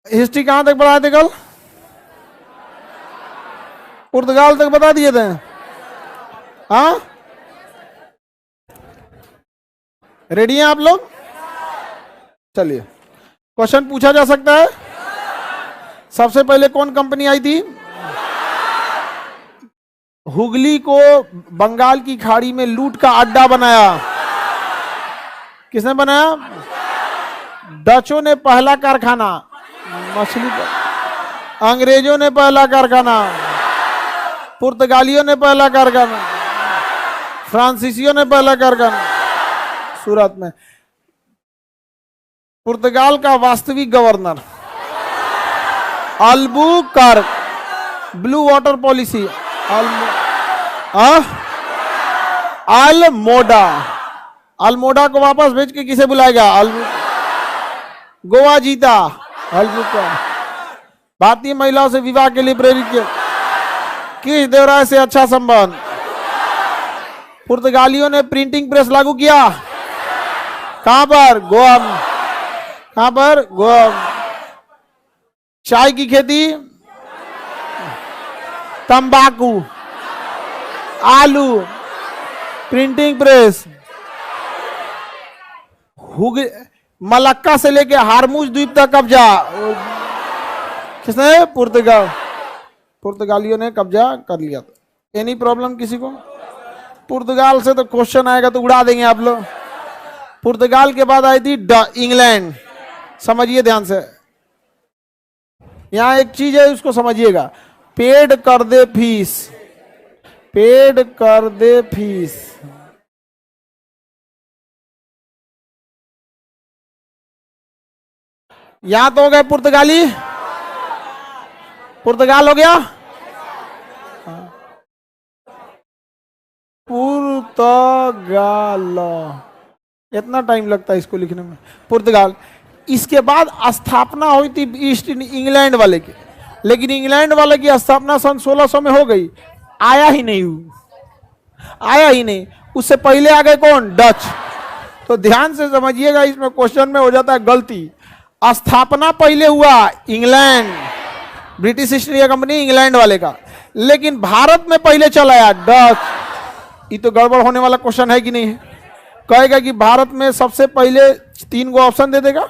History कहां तक पढ़ाए थे कल? पुर्तगाल तक बता दिए थे। हाँ, रेडी हैं आप लोग? चलिए, क्वेश्चन पूछा जा सकता है। सबसे पहले कौन कंपनी आई थी? हुगली को बंगाल की खाड़ी में लूट का अड्डा बनाया। किसने बनाया? डचों ने पहला कारखाना मछली पर, अंग्रेजों ने पहला कारखाना, पुर्तगालियों ने पहला कारखाना, फ्रांसीसियों ने पहला कारखाना सूरत में। पुर्तगाल का वास्तविक governor Albuquerque, blue water policy Almora. Almora को वापस भेज के किसे बुलाएगा? गोवा जीता अल्बुकर्क। भारतीय महिलाओं से विवाह के लिए प्रेरित किया किस देवराय से अच्छा संबंध? पुर्तगालियों ने प्रिंटिंग प्रेस लागू किया। कहां पर? गोवा। कहां पर? गोवा। चाय की खेती, तंबाकू, आलू, प्रिंटिंग प्रेस। मलक्का से लेके हारमुज द्वीप तक कब्जा किसने? पुर्तगाल। पुर्तगालियों ने कब्जा कर लिया था। एनी प्रॉब्लम किसी को? पुर्तगाल से तो क्वेश्चन आएगा तो उड़ा देंगे आप लोग। पुर्तगाल के बाद आई थी इंग्लैंड। समझिए ध्यान से, यहां एक चीज है उसको समझिएगा। पेड कर दे फीस, पेड कर दे फीस। यहां तो हो गए पुर्तगाली, पुर्तगाल हो गया। पुर्तगाल, इतना टाइम लगता है इसको लिखने में। पुर्तगाल। इसके बाद स्थापना हुई थी ईस्ट इंग्लैंड वाले की, लेकिन इंग्लैंड वाले की स्थापना सन 1600 में हो गई। आया ही नहीं, आया ही नहीं। उससे पहले आ गए कौन? डच। तो ध्यान से समझिएगा, इसमें क्वेश्चन में हो जाता है गलती। स्थापना पहले हुआ England, British East India company England वाले का, लेकिन भारत में पहले चला आया डच। ये तो गड़बड़ होने वाला क्वेश्चन है कि नहीं है? कहेगा कि भारत में सबसे पहले 3 गो ऑप्शन दे देगा,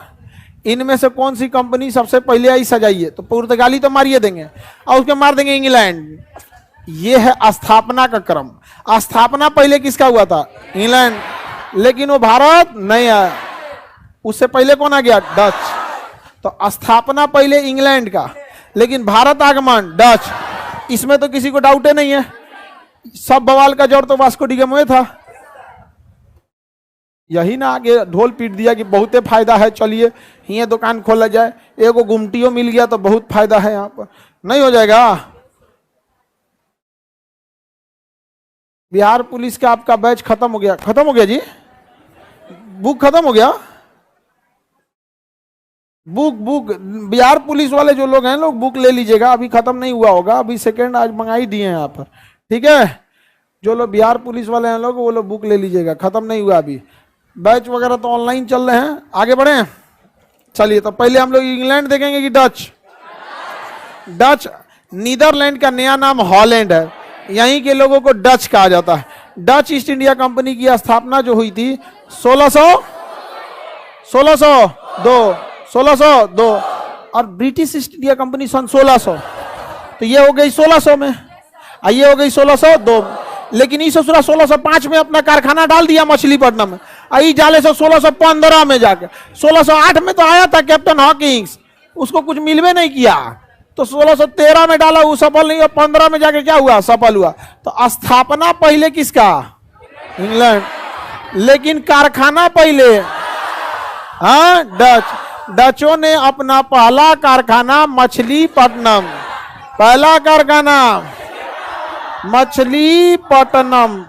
इनमें से कौन सी कंपनी सबसे पहले आई सजाइए, तो पुर्तगाली तो मारिए देंगे और उसके मार देंगे इंग्लैंड। ये है स्थापना का क्रम। स्थापना पहले किसका हुआ था? इंग्लैंड, लेकिन वो भारत नहीं आया। उससे पहले कौन आ गया? डच। तो स्थापना पहले इंग्लैंड का, लेकिन भारत आगमन डच। इसमें तो किसी को डाउट ही नहीं है। सब बवाल का जड़ तो वास्को डी गामा में था। यही ना आगे ढोल पीट दिया कि बहुते फायदा है, चलिए ये दुकान खोला जाए, एगो गुमटियो मिल गया तो बहुत फायदा है। यहाँ पर नहीं हो जाएगा? बिहार पुलिस का आपका बैच खत्म हो गया। खत्म हो गया जी, बुक खत्म हो गया। बुक बिहार पुलिस वाले जो लोग हैं लोग बुक ले लीजिएगा, अभी खत्म नहीं हुआ होगा। अभी सेकेंड आज मंगाई दिए हैं यहाँ पर, ठीक है। जो लोग बिहार पुलिस वाले हैं लोग, वो लोग बुक ले लीजिएगा, खत्म नहीं हुआ अभी। बैच वगैरह तो ऑनलाइन चल रहे हैं। आगे बढ़े, चलिए। तो पहले हम लोग इंग्लैंड देखेंगे कि डच? डच। नीदरलैंड का नया नाम हॉलैंड है, यहीं के लोगों को डच कहा जाता है। डच ईस्ट इंडिया कंपनी की स्थापना जो हुई थी 1602 और ब्रिटिश ईस्ट इंडिया कंपनी सन 1600। तो ये हो गई 1600 में, ये हो गई 1602। लेकिन इस 1605 में अपना कारखाना डाल दिया मछलीपट्टनम में। आई जाले से 1615 में जाके, 1608 में तो आया था कैप्टन हॉकिंस, उसको कुछ मिलवे नहीं किया, तो 1613 में डाला, वो सफल नहीं हुआ। 15 में जाके क्या हुआ? सफल हुआ। तो स्थापना पहले किसका? इंग्लैंड, लेकिन कारखाना पहले हाँ डच। डचों ने अपना पहला कारखाना मछलीपट्टनम, पहला कारखाना मछलीपट्टनम,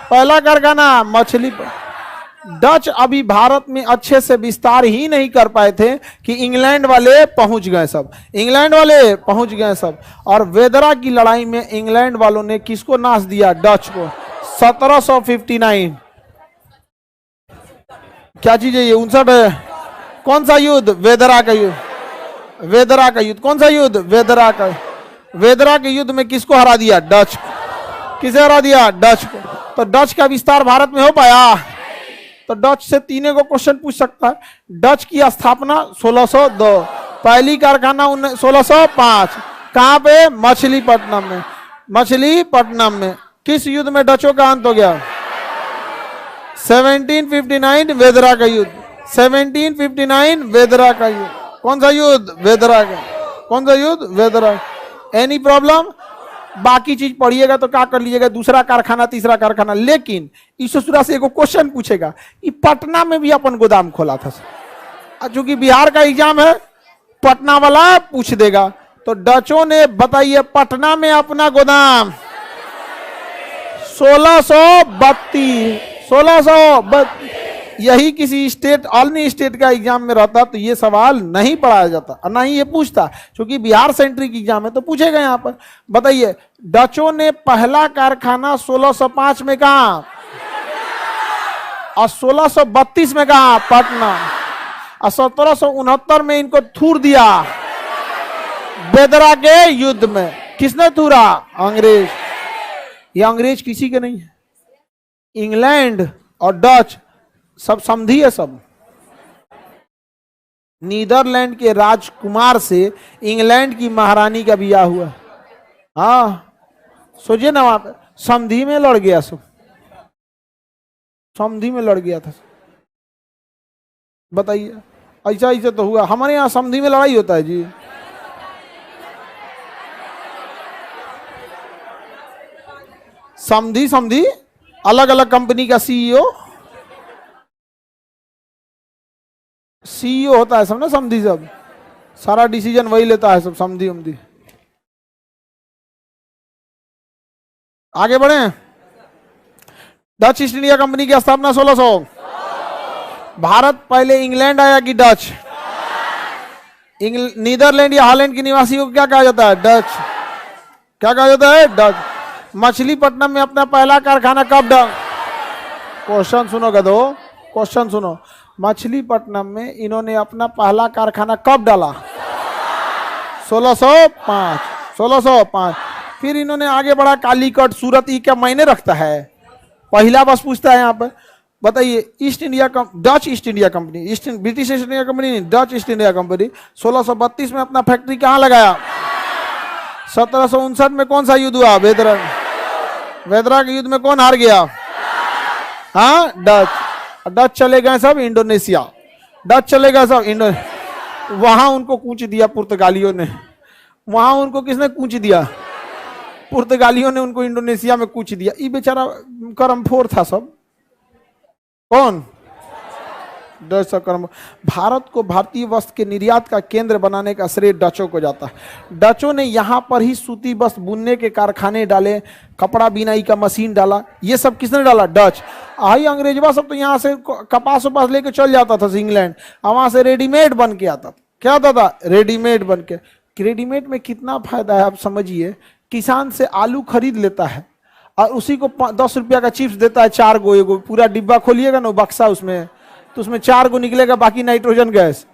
पहला कारखाना मछलीपट्टनम। डच अभी भारत में अच्छे से विस्तार ही नहीं कर पाए थे कि इंग्लैंड वाले पहुंच गए सब, इंग्लैंड वाले पहुंच गए सब। और वेदरा की लड़ाई में इंग्लैंड वालों ने किसको नाश दिया? डच को। 1759 क्या चीज है ये? 59 है। कौन सा युद्ध? वेदरा का युद्ध। वेदरा का युद्ध। कौन सा युद्ध? वेदरा का। वेदरा के युद्ध में किसको हरा दिया? डच। किसे हरा दिया? डच को। तो डच का विस्तार भारत में हो पाया? तो डच से तीनों को क्वेश्चन पूछ सकता है। डच की स्थापना 1602, पहली कारखाना 1605, कहां पे? मछलीपट्टनम में। मछलीपट्टनम में। किस युद्ध में डचों का अंत हो गया? 1759 वेदरा का युद्ध। 1759 वेदरा का युद्ध। कौन सा युद्ध? वेदरा का। कौन सा युद्ध? वेदरा। Any problem? बाकी चीज पढ़िएगा तो क्या कर लीजिएगा, दूसरा कारखाना तीसरा कारखाना। लेकिन इस ससुरा से एक क्वेश्चन पूछेगा, ये पटना में भी अपन गोदाम खोला था। चूंकि बिहार का एग्जाम है, पटना वाला पूछ देगा। तो डचों ने, बताइए, पटना में अपना गोदाम 1632। 1632। यही किसी स्टेट, ऑल स्टेट का एग्जाम में रहता तो ये सवाल नहीं पढ़ाया जाता और ना ही ये पूछता, क्योंकि बिहार सेंट्रिक एग्जाम है तो पूछेगा यहाँ पर। बताइए, डचों ने पहला कारखाना 1605 में कहा और 1632 में कहा? पटना। और 1769 में इनको थूर दिया वेदरा के युद्ध में। किसने थूरा? अंग्रेज। ये अंग्रेज किसी के नहीं है, इंग्लैंड और डच सब समधी है। सब नीदरलैंड के राजकुमार से इंग्लैंड की महारानी का ब्याह हुआ। हाँ, सोचिए ना, वहां पे समधी में लड़ गया। सब समधी में लड़ गया था। बताइए, ऐसा ऐसा तो हुआ। हमारे यहाँ समधी में लड़ाई होता है जी। समधी समधी अलग अलग कंपनी का सीईओ होता है सब ना, समधी। सब सारा डिसीजन वही लेता है, सब समधी उमधी। आगे बढ़े। डच ईस्ट इंडिया कंपनी की स्थापना 1600। भारत पहले इंग्लैंड आया कि डच? नीदरलैंड या हॉलैंड के निवासियों को क्या कहा जाता है? डच। क्या कहा जाता है? डच। मछलीपट्टनम में अपना पहला कारखाना कब डाला? क्वेश्चन सुनो गधो, क्वेश्चन सुनो। मछलीपट्टनम में इन्होंने अपना पहला कारखाना कब डाला? 1605। 1605। फिर इन्होंने आगे बढ़ा, कालीकट, सूरत। ये क्या मायने रखता है? पहला बस पूछता है यहाँ पर। बताइए, east India Dutch east India company, British East India company नहीं, डच ईस्ट इंडिया कंपनी 1632 में अपना फैक्ट्री कहाँ लगाया? 1759 में कौन सा युद्ध हुआ? वेदरा। वेदरा के युद्ध में कौन हार गया? हाँ, डच। डच चले गए सब इंडोनेशिया। डच चले गए सब वहां उनको कूच दिया पुर्तगालियों ने। वहां उनको किसने कूच दिया? पुर्तगालियों ने उनको इंडोनेशिया में कूच दिया। ये बेचारा कर्मफोर था सब। कौन? डच का कर्म। भारत को भारतीय वस्त्र के निर्यात का केंद्र बनाने का श्रेय डचों को जाता है। डचों ने यहाँ पर ही सूती वस्त्र बुनने के कारखाने डाले, कपड़ा बिनाई का मशीन डाला। ये सब किसने डाला? डच। आई अंग्रेजवा सब तो यहाँ से कपास वपास लेके चल जाता था इंग्लैंड, और वहां से रेडीमेड बन के आता था। क्या आता था? रेडीमेड बन के। रेडीमेड में कितना फायदा है आप समझिए। किसान से आलू खरीद लेता है और उसी को 10 रुपया का चिप्स देता है, 4 गो। एगो पूरा डिब्बा खोलिएगा ना बक्सा, उसमें तो उसमें 4 गो निकलेगा, बाकी नाइट्रोजन गैस।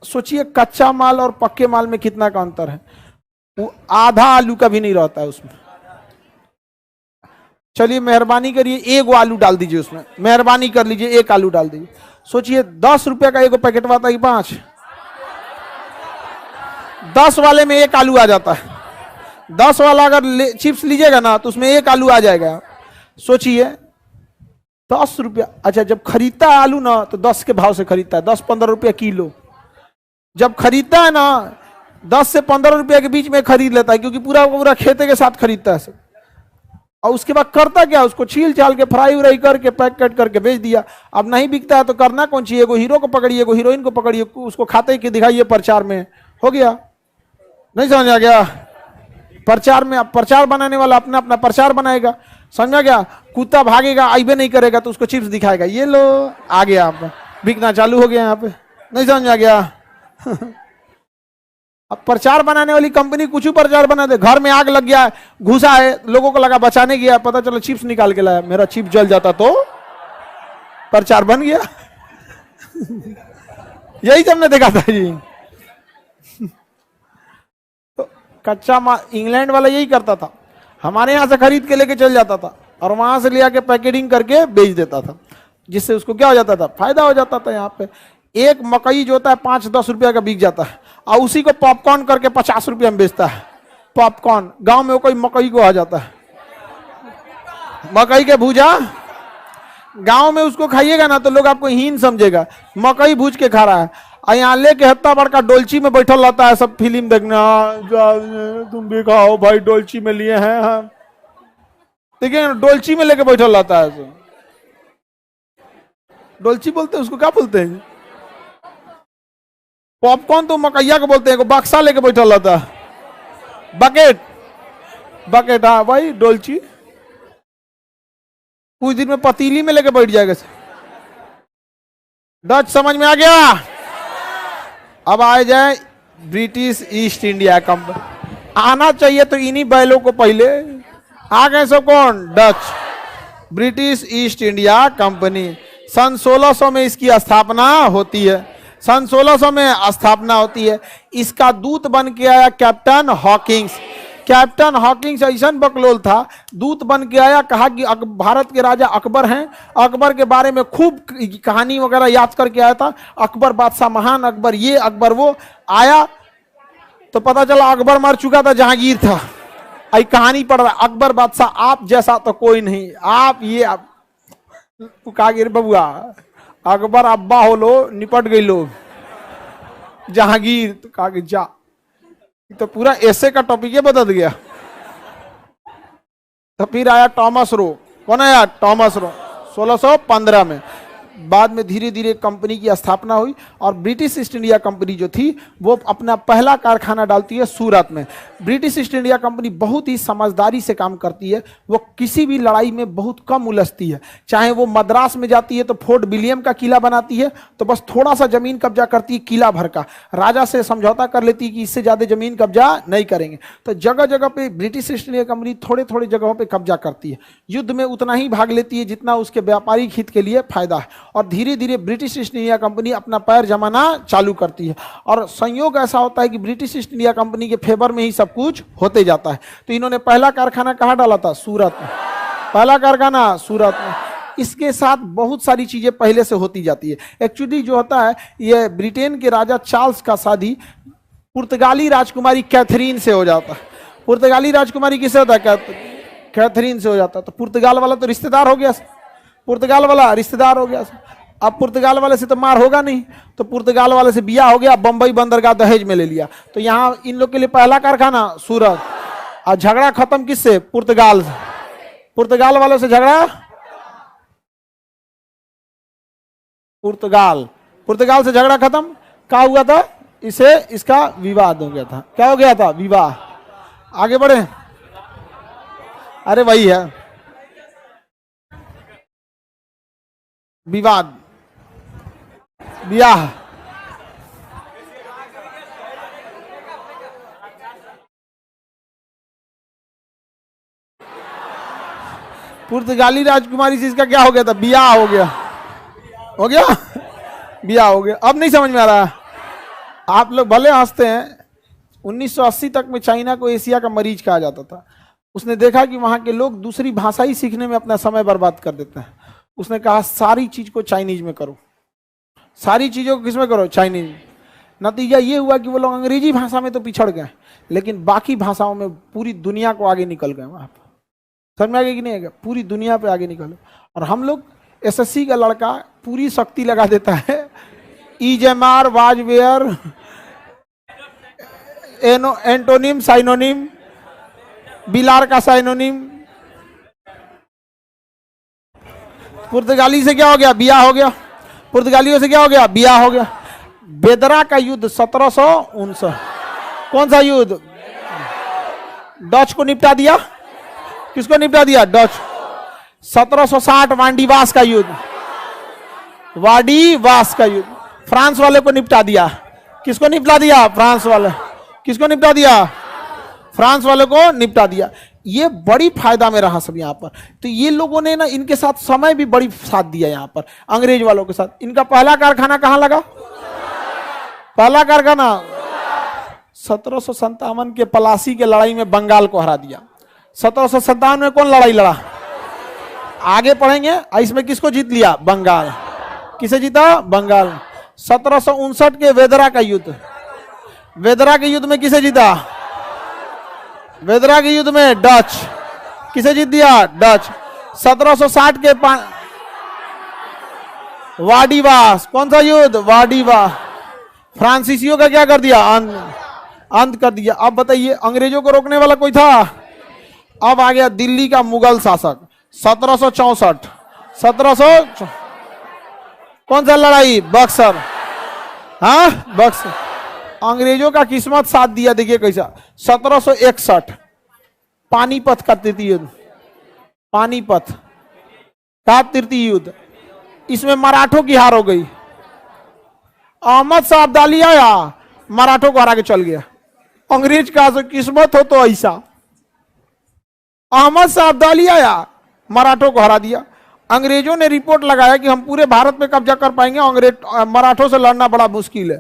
सोचिए कच्चा माल और पक्के माल में कितना का अंतर है। वो आधा आलू का भी नहीं रहता है उसमें। चलिए मेहरबानी करिए, 1 आलू डाल दीजिए उसमें, मेहरबानी कर लीजिए, 1 आलू डाल दीजिए। सोचिए 10 रुपया का एगो पैकेट आता है कि 5? 10 वाले में 1 आलू आ जाता है। 10 वाला अगर चिप्स लीजिएगा ना तो उसमें 1 आलू आ जाएगा। सोचिए 10 रुपया। अच्छा, जब खरीदता है आलू ना तो 10 के भाव से खरीदता है, 10-15 रुपया किलो। जब खरीदता है ना 10 से 15 रुपया के बीच में खरीद लेता है, क्योंकि पूरा पूरा खेते के साथ खरीदता है सब। और उसके बाद करता क्या? उसको छील छाल के फ्राई व्राई करके पैक कट करके बेच दिया। अब नहीं बिकता है तो करना कौन चाहिए? एगो हीरो को पकड़िए, एगो हीरोइन को पकड़िए, उसको खाते के दिखाइए प्रचार में, हो गया। नहीं समझ आ गया? प्रचार में प्रचार बनाने वाला अपना अपना प्रचार बनाएगा, समझा गया? कुत्ता भागेगा, आइबे नहीं करेगा तो उसको चिप्स दिखाएगा, ये लो आ गया, आप बिकना चालू हो गया यहाँ पे। नहीं समझ आ गया? अब प्रचार बनाने वाली कंपनी कुछ ही प्रचार बना दे। घर में आग लग गया है, घुसा है, लोगों को लगा बचाने गया, पता चला चिप्स निकाल के लाया, मेरा चिप्स जल जाता तो प्रचार बन गया। यही हमने देखा था जी। तो कच्चा माल इंग्लैंड वाला यही करता था, हमारे यहां से खरीद के लेके चल जाता था और वहां से ले आके पैकेजिंग करके बेच देता था, जिससे उसको क्या हो जाता था, फायदा हो जाता था। यहाँ पे एक मकई जो होता है 5-10 रुपया का बिक जाता है और उसी को पॉपकॉर्न करके 50 रुपया में बेचता है। पॉपकॉर्न गांव में वो कोई मकई को आ जाता है, मकई के भूजा, गांव में उसको खाइएगा ना तो लोग आपको हीन समझेगा, मकई भूज के खा रहा है। और यहाँ लेके हत्ता बड़का डोलची में बैठल रहता है सब फिल्म देखना, तुम भी खाओ भाई, डोलची में लिए हैं हम, देखिए डोलची में लेके बैठल रहता है। डोलची बोलते हैं उसको, क्या बोलते हैं? पॉपकॉर्न तो मकैया को बोलते हैं, बक्सा लेके बैठल रहता है, बकेट, बकेट, हाँ भाई डोलची। कुछ दिन में पतीली में लेके बैठ जाएगा। डच समझ में आ गया? अब आ जाए ब्रिटिश ईस्ट इंडिया कंपनी। आना चाहिए तो इन्हीं बैलों को पहले, आ गए सब कौन? Dutch. British East India Company सन 1600 में इसकी स्थापना होती है, सन 1600 में स्थापना होती है। इसका दूत बन के आया कैप्टन हॉकिंस। कैप्टन हॉकिंस ऐसा बकलोल था, दूत बन के आया, कहा कि भारत के राजा अकबर हैं, अकबर के बारे में खूब कहानी वगैरह याद करके आया था। अकबर बादशाह महान, अकबर ये अकबर वो। आया तो पता चला अकबर मर चुका था, जहांगीर था। आई कहानी पढ़ रहा, अकबर बादशाह आप जैसा तो कोई नहीं, आप ये आप कागिर बबुआ, अकबर अब्बा हो लो, निपट गई लो, जहांगीर तो कहा कि जा, तो पूरा ऐसे का टॉपिक ये बदल गया। तो फिर आया टॉमस रो। कौन आया? टॉमस रो, 1615 में। बाद में धीरे धीरे कंपनी की स्थापना हुई और ब्रिटिश ईस्ट इंडिया कंपनी जो थी वो अपना पहला कारखाना डालती है सूरत में। ब्रिटिश ईस्ट इंडिया कंपनी बहुत ही समझदारी से काम करती है, वो किसी भी लड़ाई में बहुत कम उलझती है। चाहे वो मद्रास में जाती है तो फोर्ट विलियम का किला बनाती है, तो बस थोड़ा सा जमीन कब्जा करती है किला भर का, राजा से समझौता कर लेती है कि इससे ज्यादा जमीन कब्जा नहीं करेंगे। तो जगह जगह पे ब्रिटिश ईस्ट इंडिया कंपनी थोड़े थोड़े जगहों पर कब्जा करती है, युद्ध में उतना ही भाग लेती है जितना उसके व्यापारिक हित के लिए फायदा है। और धीरे धीरे ब्रिटिश ईस्ट इंडिया कंपनी अपना पैर जमाना चालू करती है। और संयोग ऐसा होता है कि ब्रिटिश ईस्ट इंडिया कंपनी के फेवर में ही सब कुछ होते जाता है। तो इन्होंने पहला कारखाना कहाँ डाला था? सूरत में। पहला कारखाना सूरत में। इसके साथ बहुत सारी चीजें पहले से होती जाती है। एक्चुअली जो होता है, ये ब्रिटेन के राजा चार्ल्स का शादी पुर्तगाली राजकुमारी कैथरीन से हो जाता है। पुर्तगाली राजकुमारी किससे होता है? कैथरीन से हो जाता है। तो पुर्तगाल वाला तो रिश्तेदार हो गया, पुर्तगाल वाला रिश्तेदार हो गया। अब पुर्तगाल वाले से तो मार होगा नहीं, तो पुर्तगाल वाले से बिया हो गया, बंबई बंदरगाह दहेज में ले लिया। तो यहाँ इन लोग के लिए पहला कारखाना सूरत। और झगड़ा खत्म किससे? पुर्तगाल से। पुर्तगाल वालों से झगड़ा, पुर्तगाल से झगड़ा खत्म। क्या हुआ था? इसे इसका विवाद हो गया था। क्या हो गया था? विवाह। आगे बढ़े, अरे वही है विवाद, ब्याह। पुर्तगाली राजकुमारी से इसका क्या हो गया था? ब्याह हो गया, हो गया ब्याह हो गया। अब नहीं समझ में आ रहा है? आप लोग भले हंसते हैं। 1980 तक में चाइना को एशिया का मरीज कहा जाता था। उसने देखा कि वहां के लोग दूसरी भाषा ही सीखने में अपना समय बर्बाद कर देते हैं। उसने कहा सारी चीज को चाइनीज में करो, सारी चीजों को किसमें करो? चाइनीज। नतीजा ये हुआ कि वो लोग अंग्रेजी भाषा में तो पिछड़ गए, लेकिन बाकी भाषाओं में पूरी दुनिया को आगे निकल गए। वहां पर समझ में आ गया कि नहीं? पूरी दुनिया पे आगे निकले। और हम लोग एसएससी का लड़का पूरी शक्ति लगा देता है, ईजेमार, वाजवेयर, एंटोनिम, साइनोनिम, बिलार का साइनोनिम। पुर्तगाली से क्या हो गया? बिया हो गया। पुर्तगालियों से क्या हो गया? बिया हो गया। बेदरा का युद्ध 1759। कौन सा युद्ध? डच को निपटा दिया। किसको निपटा दिया? डच। 1760 वांडीवास का युद्ध, वाडीवास का युद्ध। फ्रांस वाले को निपटा दिया। किसको निपटा दिया? फ्रांस वाले। किसको निपटा दिया? फ्रांस वाले को निपटा दिया। ये बड़ी फायदा में रहा सब यहाँ पर। तो ये लोगों ने ना इनके साथ समय भी बड़ी साथ दिया यहाँ पर अंग्रेज वालों के साथ। इनका पहला कारखाना कहाँ लगा? पहला कारखाना 1757 के पलासी के लड़ाई में बंगाल को हरा दिया। 1757 में कौन लड़ाई लड़ा? आगे पढ़ेंगे। इसमें किसको जीत लिया? बंगाल। किसे जीता? बंगाल। 1759 के वेदरा का युद्ध, वेदरा के युद्ध में किसे जीता? वेदरा के युद्ध में डच। किसे जीत दिया? डच। 1760 के वाडीवास, कौन सा युद्ध? वाडीवा। फ्रांसीसियों का क्या कर दिया? अंत कर दिया। अब बताइए अंग्रेजों को रोकने वाला कोई था? अब आ गया दिल्ली का मुगल शासक 1764। 1700 कौन सा लड़ाई? बक्सर। हाँ, बक्सर। अंग्रेजों का किस्मत साथ दिया। देखिए कैसा। 1761 पानीपत का तृतीय युद्ध, पानीपत का तृतीय युद्ध, इसमें मराठों की हार हो गई। अहमद शाह अब्दाली आया, मराठों को हरा के चल गया। अंग्रेज का किस्मत हो तो ऐसा। अहमद शाह अब्दाली आया, मराठों को हरा दिया। अंग्रेजों ने रिपोर्ट लगाया कि हम पूरे भारत पे कब्जा कर पाएंगे, अंग्रेज मराठों से लड़ना बड़ा मुश्किल है।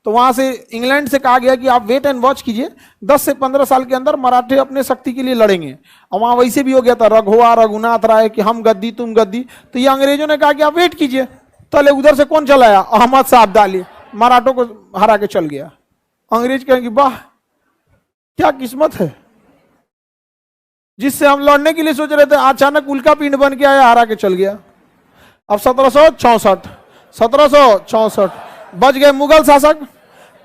तो वहां से इंग्लैंड से कहा गया कि आप वेट एंड वॉच कीजिए, 10 से 15 साल के अंदर मराठे अपने शक्ति के लिए लड़ेंगे। और वहां वैसे भी हो गया था रघुआ रघुनाथ राय कि हम गद्दी तुम गद्दी। तो ये अंग्रेजों ने कहा कि आप वेट कीजिए। तले उधर से कौन चला आया? अहमद शाह अब्दाली, मराठों को हरा के चल गया। अंग्रेज कहेंगे वाह क्या किस्मत है, जिससे हम लड़ने के लिए सोच रहे थे अचानक उल्का पिंड बन के आया, हरा के चल गया। अब 1764 बच गए मुगल शासक।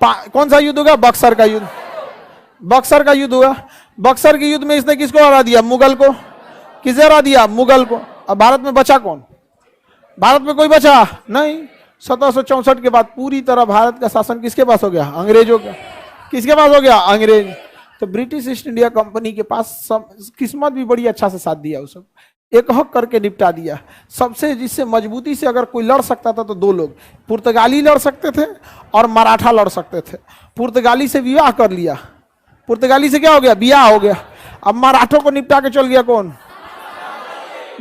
कौन सा युद्ध होगा? बक्सर का युद्ध। बक्सर का युद्ध हुआ। बक्सर के युद्ध में इसने किसको हरा दिया? मुगल को। किसे हरा दिया? मुगल को। अब भारत में बचा कौन? भारत में कोई बचा नहीं। 1764 के बाद पूरी तरह भारत का शासन किसके पास हो गया? अंग्रेजों का। किसके पास हो गया? अंग्रेज। तो ब्रिटिश ईस्ट इंडिया कंपनी के पास किस्मत भी बड़ी अच्छा से साथ दिया। उस सब एक हक करके निपटा दिया। सबसे जिससे मजबूती से अगर कोई लड़ सकता था तो दो लोग, पुर्तगाली लड़ सकते थे और मराठा लड़ सकते थे। पुर्तगाली से विवाह कर लिया। पुर्तगाली से क्या हो गया? विवाह हो गया। अब मराठों को निपटा के चल गया कौन?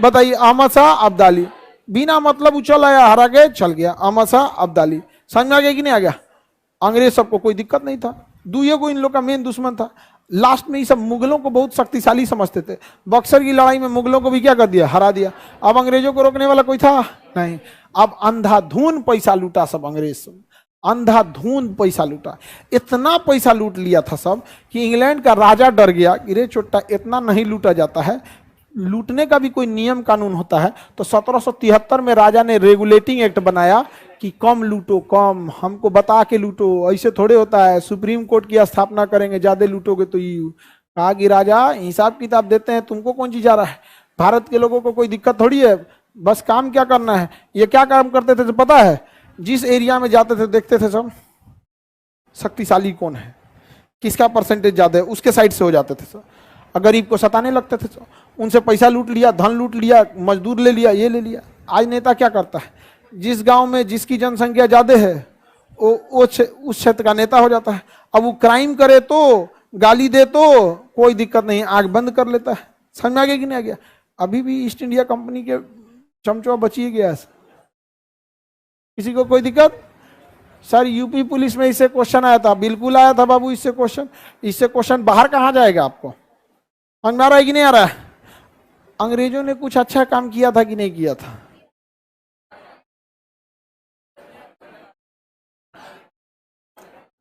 बताइए। अहमद शाह अब्दाली। बिना मतलब उछल आया, हरा के चल गया। अहमद शाह अब्दाली। समझ में आ गया कि नहीं आ गया? अंग्रेज सबको कोई दिक्कत नहीं था। दुइयों को इन लोग का मेन दुश्मन था। लास्ट में ये सब मुगलों को बहुत शक्तिशाली समझते थे। बक्सर की लड़ाई में मुगलों को भी क्या कर दिया? हरा दिया। अब अंग्रेजों को रोकने वाला कोई था नहीं। अब अंधाधुन पैसा लूटा सब अंग्रेज, सब अंधाधुन पैसा लूटा। इतना पैसा लूट लिया था सब कि इंग्लैंड का राजा डर गया कि रे छोटा इतना नहीं लूटा जाता है, लूटने का भी कोई नियम कानून होता है। तो 1773 में राजा ने रेगुलेटिंग एक्ट बनाया कि कम लूटो, कम, हमको बता के लूटो, ऐसे थोड़े होता है। सुप्रीम कोर्ट की स्थापना करेंगे, ज्यादा लूटोगे तो ये कहा कि राजा हिसाब किताब देते हैं, तुमको कौन चीज आ रहा है? भारत के लोगों को कोई दिक्कत थोड़ी है, बस काम क्या करना है। ये क्या काम करते थे तो पता है? जिस एरिया में जाते थे देखते थे सब शक्तिशाली कौन है, किसका परसेंटेज ज्यादा है, उसके साइड से हो जाते थे सब। गरीब को सताने लगते थे, उनसे पैसा लूट लिया, धन लूट लिया, मजदूर ले लिया, ये ले लिया। आज नेता क्या करता है? जिस गांव में जिसकी जनसंख्या ज्यादा है वो उस क्षेत्र का नेता हो जाता है। अब वो क्राइम करे तो, गाली दे तो कोई दिक्कत नहीं, आंख बंद कर लेता है। समझ में आ गया कि नहीं आ गया? अभी भी ईस्ट इंडिया कंपनी के चमचो बची गया। किसी को कोई दिक्कत? सर यूपी पुलिस में इससे क्वेश्चन आया था। बिल्कुल आया था बाबू इससे क्वेश्चन। इससे क्वेश्चन बाहर कहाँ जाएगा आपको? समझ में आ रहा है कि नहीं आ रहा है? अंग्रेजों ने कुछ अच्छा काम किया था कि नहीं किया था?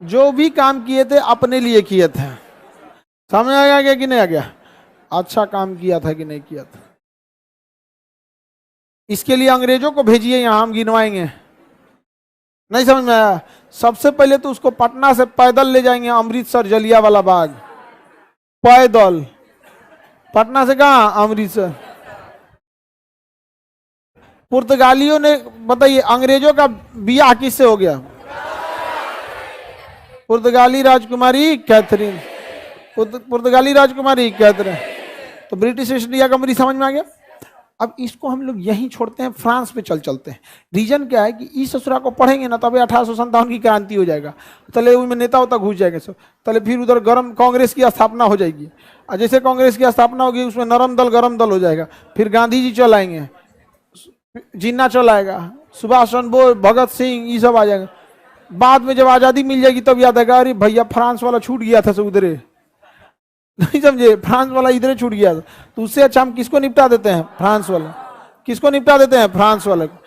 जो भी काम किए थे अपने लिए किए थे। समझ आ गया कि नहीं आ गया? अच्छा काम किया था कि नहीं किया था? इसके लिए अंग्रेजों को भेजिए, यहां हम गिनवाएंगे। नहीं समझ में आया? सबसे पहले तो उसको पटना से पैदल ले जाएंगे अमृतसर जलियांवाला बाग, पैदल। पटना से कहां? अमृतसर। पुर्तगालियों ने, बताइए अंग्रेजों का बियाह किससे हो गया? पुर्तगाली राजकुमारी कैथरीन। पुर्तगाली राजकुमारी कैथरीन। तो ब्रिटिश ईस्ट इंडिया कंपनी समझ में आ गया। अब इसको हम लोग यहीं छोड़ते हैं, फ्रांस पे चलते हैं। रीजन क्या है कि इस ससुरा को पढ़ेंगे ना तभी 1857 की क्रांति हो जाएगा, तले उनमें नेता होता घुस जाएंगे सब, तले फिर उधर गरम कांग्रेस की स्थापना हो जाएगी, और जैसे कांग्रेस की स्थापना होगी उसमें नरम दल गरम दल हो जाएगा, फिर गांधी जी चल आएंगे, जिन्ना चल आएगा, सुभाष चंद्र बोस, भगत सिंह, ये सब आ जाएंगे। बाद में जब आजादी मिल जाएगी तब याद आएगा अरे भैया फ्रांस वाला छूट गया था, सब उधरे नहीं समझे, फ्रांस वाला इधर छूट गया था। तो उससे अच्छा हम किसको निपटा देते हैं, फ्रांस वाला, किसको निपटा देते हैं, फ्रांस वाले को।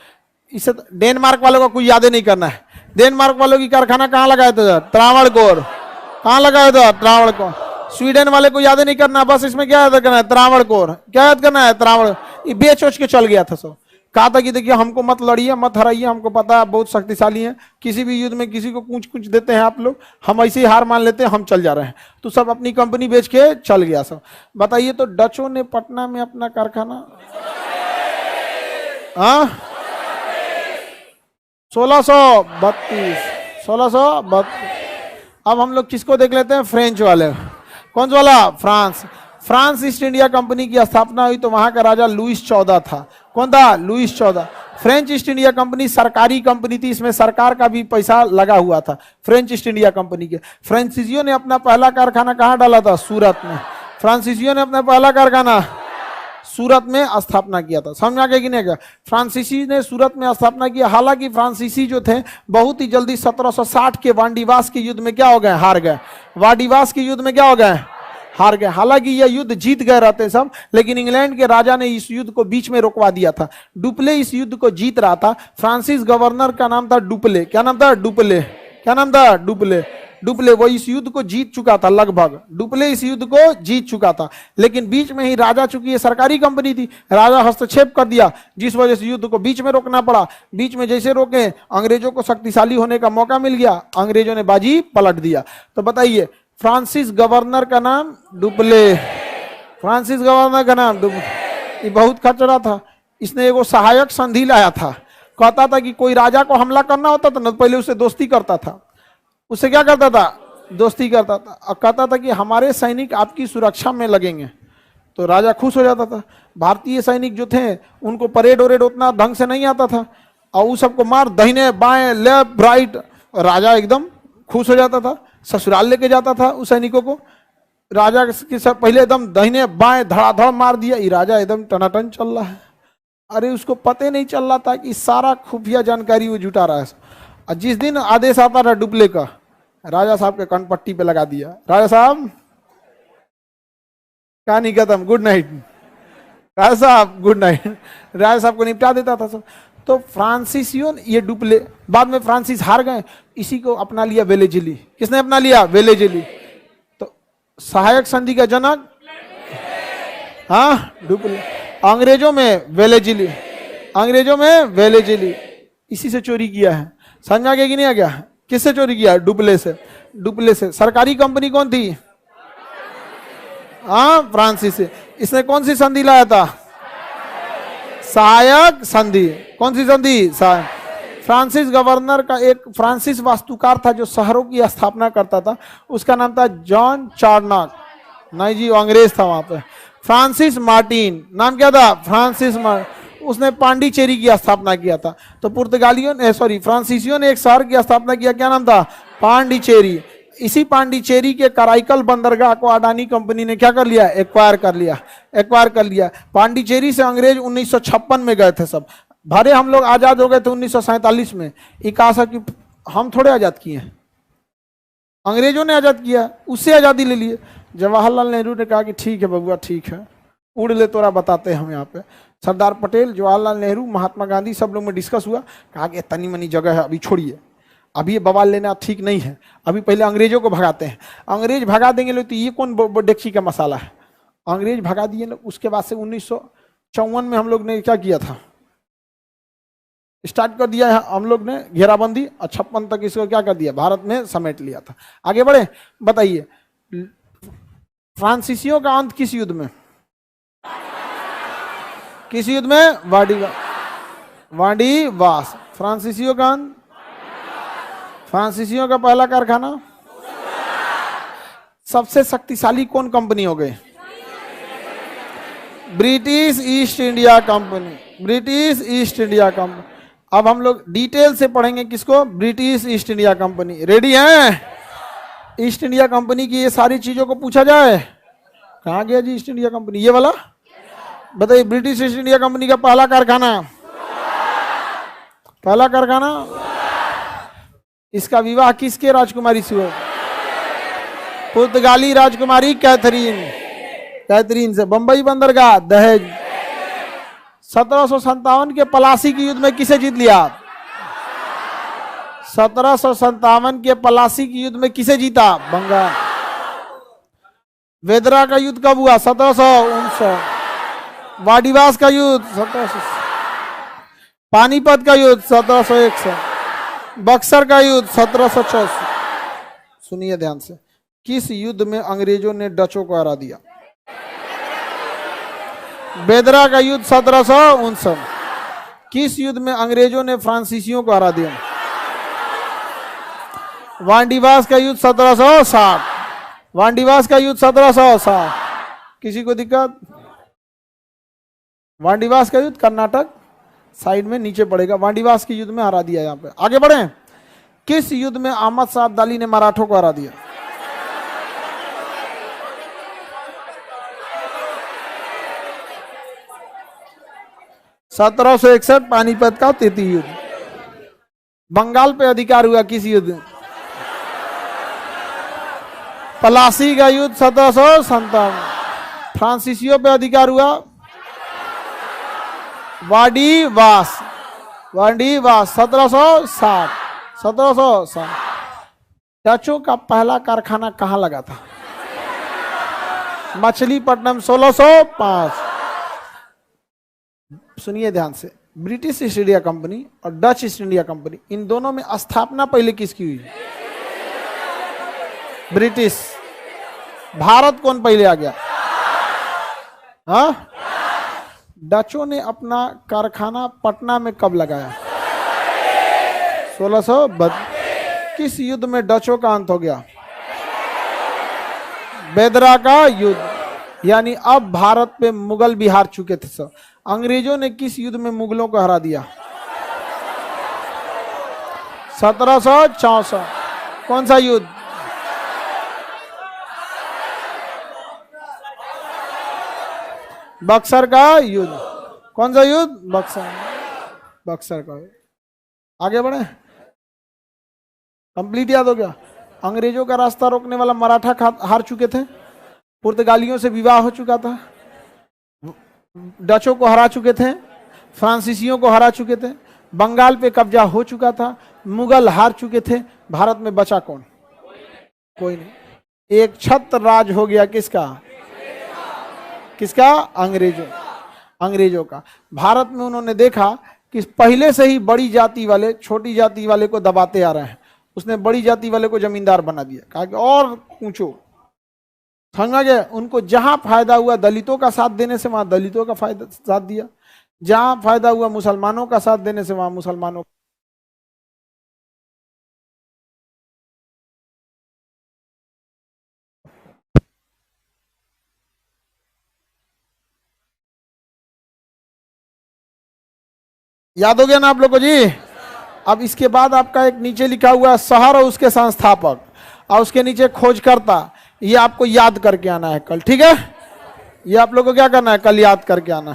इससे डेनमार्क वालों को कोई याद नहीं करना है। डेनमार्क वालों की कारखाना कहाँ लगाया था, त्रावणकोर, कहाँ लगाया था, त्रावणकोर। स्वीडन वाले को याद नहीं करना, बस इसमें क्या याद करना है, त्रावणकोर, क्या याद करना है, त्रावण। ये बेच के चल गया था सब, कहा था कि देखिए हमको मत लड़िए, मत हराइए, हमको पता है बहुत शक्तिशाली हैं, किसी भी युद्ध में किसी को कुछ कुछ देते हैं आप लोग, हम ऐसे ही हार मान लेते हैं, हम चल जा रहे हैं। तो सब अपनी कंपनी बेच के चल गया सब। बताइए तो डचों ने पटना में अपना कारखाना 1632। अब हम लोग किसको देख लेते हैं, फ्रेंच वाले। कौन सा वाला, France. France east India company की स्थापना हुई तो वहां का राजा लुईस 14 था। कौन था, Louis 14। French East India company सरकारी कंपनी थी, इसमें सरकार का भी पैसा लगा हुआ था फ्रेंच ईस्ट इंडिया कंपनी के। फ्रांसीसियों ने अपना पहला कारखाना कहाँ डाला था, सूरत में। फ्रांसीसियों ने अपना पहला कारखाना सूरत में स्थापना किया था। समझ आ गया कि नहीं? फ्रांसीसी ने सूरत में स्थापना किया। हालांकि फ्रांसीसी जो थे बहुत ही जल्दी 1760 के वांडीवास के युद्ध में क्या हो गए, हार गए। वांडीवास के युद्ध में क्या हो गए, हार गए। हालांकि यह युद्ध जीत गए रहते सब, लेकिन इंग्लैंड के राजा ने इस युद्ध को बीच में रोकवा दिया था। डुप्ले इस युद्ध को जीत रहा था। फ्रांसिस गवर्नर का नाम था डुप्ले। क्या नाम था, डुप्ले। क्या नाम था, डुप्ले। डुप्ले वो इस युद्ध को जीत चुका था, लगभग डुप्ले इस युद्ध को जीत चुका था। लेकिन बीच में ही राजा, चूंकि ये सरकारी कंपनी थी, राजा हस्तक्षेप कर दिया, जिस वजह से युद्ध को बीच में रोकना पड़ा। बीच में जैसे रोके, अंग्रेजों को शक्तिशाली होने का मौका मिल गया, अंग्रेजों ने बाजी पलट दिया। तो बताइए, फ्रांसिस गवर्नर का नाम डुप्ले। फ्रांसिस गवर्नर का नाम डुप्ले। ये बहुत खचरा था। इसने एगो सहायक संधि लाया था। कहता था कि कोई राजा को हमला करना होता था ना, पहले उससे दोस्ती करता था। उससे क्या करता था, दोस्ती करता था। और कहता था कि हमारे सैनिक आपकी सुरक्षा में लगेंगे, तो राजा खुश हो जाता था। भारतीय सैनिक जो थे उनको परेड वरेड उतना ढंग से नहीं आता था, और उस सबको मार, दाहिने बाएं लेफ्ट राइट, राजा एकदम खुश हो जाता था, ससुराल लेके जाता था उस सैनिकों को। राजा के सब पहले एकदम दाहिने बाएं धड़ाधड़ मार दिया, ये राजा एकदम टनाटन चल रहा है। अरे उसको पता नहीं चल रहा था कि सारा खुफिया जानकारी वो जुटा रहा है। और जिस दिन आदेश आता था डुप्ले का, राजा साहब के कनपट्टी पे लगा दिया। राजा साहब, कहानी खत्म, गुड नाइट। राजा साहब गुड नाइट, राजा साहब को निपटा देता था सब। तो फ्रांसीसियों, ये डुप्ले, बाद में फ्रांसिस हार गए, इसी को अपना लिया वेलेजिली। किसने अपना लिया, वेलेजिली। तो सहायक संधि का जनक, हाँ, डुप्ले। अंग्रेजों में वेलेजिली, अंग्रेजों में वेलेजिली, इसी से चोरी किया है। समझ आ गया कि नहीं आ गया? किससे चोरी किया, डुप्ले से। डुप्ले से। सरकारी कंपनी कौन थी, हाँ, फ्रांसिस से। इसने कौन सी संधि लाया था, सहायक संधि। कौन सी संधि, फ्रांसिस गवर्नर का एक फ्रांसिस वास्तुकार था जो शहरों की स्थापना करता था, उसका नाम था जॉन चार्नक। नहीं जी, अंग्रेज था वहां पे। फ्रांसिस मार्टिन, नाम क्या था, फ्रांसिस मार्टिन। उसने पांडिचेरी की स्थापना किया था। तो पुर्तगालियों ने, सॉरी, फ्रांसीसियों ने एक शहर की स्थापना किया, क्या नाम था, पांडिचेरी। इसी पांडिचेरी के कराईकल बंदरगाह को अडानी कंपनी ने क्या कर लिया, एक्वायर कर लिया, एक्वायर कर लिया। पांडिचेरी से अंग्रेज 1956 में गए थे सब। भरे हम लोग आजाद हो गए थे 1947 में। ये कहा था कि हम थोड़े आजाद किए हैं, अंग्रेजों ने आजाद किया, उससे आजादी ले लिए। जवाहरलाल नेहरू ने कहा कि ठीक है बबुआ, ठीक है, उड़ ले, तोरा बताते हैं हम यहाँ पे। सरदार पटेल, जवाहरलाल नेहरू, महात्मा गांधी, सब लोग में डिस्कस हुआ। कहा कि तनी मनी जगह है, अभी छोड़िए, अभी ये बवाल लेना ठीक नहीं है, अभी पहले अंग्रेजों को भगाते हैं। अंग्रेज भगा देंगे लोग तो ये कौन डेक्ची का मसाला है। अंग्रेज भगा दिए लोग। उसके बाद से 1954 में हम लोग ने क्या किया था, स्टार्ट कर दिया है हम लोग ने घेराबंदी, और 56 तक इसको क्या कर दिया, भारत में समेट लिया था। आगे बढ़े, बताइए फ्रांसीसियों का अंत किस युद्ध में, किस युद्ध में, वांडीवास। फ्रांसीसियों का अंत, फ्रांसीसियों का पहला कारखाना। सबसे शक्तिशाली कौन कंपनी हो गई, British East India company, British East India company. अब हम लोग डिटेल से पढ़ेंगे किसको, British East India company. Ready हैं? ईस्ट इंडिया कंपनी की ये सारी चीजों को पूछा जाए। कहाँ गया जी ईस्ट इंडिया कंपनी, ये वाला बताइए। ब्रिटिश ईस्ट इंडिया कंपनी का पहला कारखाना, पहला कारखाना, इसका विवाह किसके राजकुमारी से हुआ? पुर्तगाली राजकुमारी कैथरीन से। बंबई बंदरगाह दहेज। 1757 के पलासी के युद्ध में किसे जीत लिया? 1757 के पलासी के युद्ध में किसे जीता? बंगाल। वेदरा का युद्ध कब हुआ? 1759। वाडिवास का युद्ध 1700। पानीपत का युद्ध 1761। बक्सर का युद्ध 1764। सुनिए ध्यान से, किस युद्ध में अंग्रेजों ने डचों को हरा दिया? बेदरा का युद्ध 1759। किस युद्ध में अंग्रेजों ने फ्रांसीसियों को हरा दिया? वांडीवास का युद्ध 1760। वांडीवास का युद्ध 1760। किसी को दिक्कत? वांडीवास का युद्ध कर्नाटक साइड में नीचे पड़ेगा। वांडीवास के युद्ध में हरा दिया। यहां पे आगे बढ़े। किस युद्ध में अहमद शाह अब्दाली ने मराठों को हरा दिया? 1761 पानीपत का तृतीय युद्ध। बंगाल पे अधिकार हुआ किस युद्ध? पलासी का युद्ध 1757। फ्रांसीसियों पे अधिकार हुआ वाडीवास 1760। 1760। डचों का पहला कारखाना कहां लगा था? मछलीपट्टनम 1605। सुनिए ध्यान से, ब्रिटिश ईस्ट इंडिया कंपनी और डच ईस्ट इंडिया कंपनी, इन दोनों में स्थापना पहले किसकी हुई? ब्रिटिश। भारत कौन पहले आ गया? हाँ, डचों ने अपना कारखाना पटना में कब लगाया? 1632। किस युद्ध में डचों का अंत हो गया? बेदरा का युद्ध। यानी अब भारत पे मुगल भी हार चुके थे सब। अंग्रेजों ने किस युद्ध में मुगलों को हरा दिया? 1764। कौन सा युद्ध? बक्सर का युद्ध। कौन सा युद्ध? बक्सर का। आगे बढ़े, कंप्लीट याद हो गया। अंग्रेजों का रास्ता रोकने वाला मराठा हार चुके थे। पुर्तगालियों से विवाह हो चुका था। डचों को हरा चुके थे। फ्रांसीसियों को हरा चुके थे। बंगाल पे कब्जा हो चुका था। मुगल हार चुके थे। भारत में बचा कौन? कोई नहीं। एक छत्र राज हो गया किसका? किसका? अंग्रेजों का। भारत में उन्होंने देखा कि पहले से ही बड़ी जाति वाले छोटी जाति वाले को दबाते आ रहे हैं। उसने बड़ी जाति वाले को जमींदार बना दिया। कहा कि और पूछो, समझ गए? उनको जहां फायदा हुआ दलितों का साथ देने से वहां दलितों का फायदा साथ दिया। जहां फायदा हुआ मुसलमानों का साथ देने से वहां मुसलमानों। याद हो गया ना आप लोगों को जी? अब इसके बाद आपका एक नीचे लिखा हुआ है शहर और उसके संस्थापक, और उसके नीचे खोजकर्ता। ये आपको याद करके आना है कल, ठीक है? ये आप लोगों को क्या करना है? कल याद करके आना।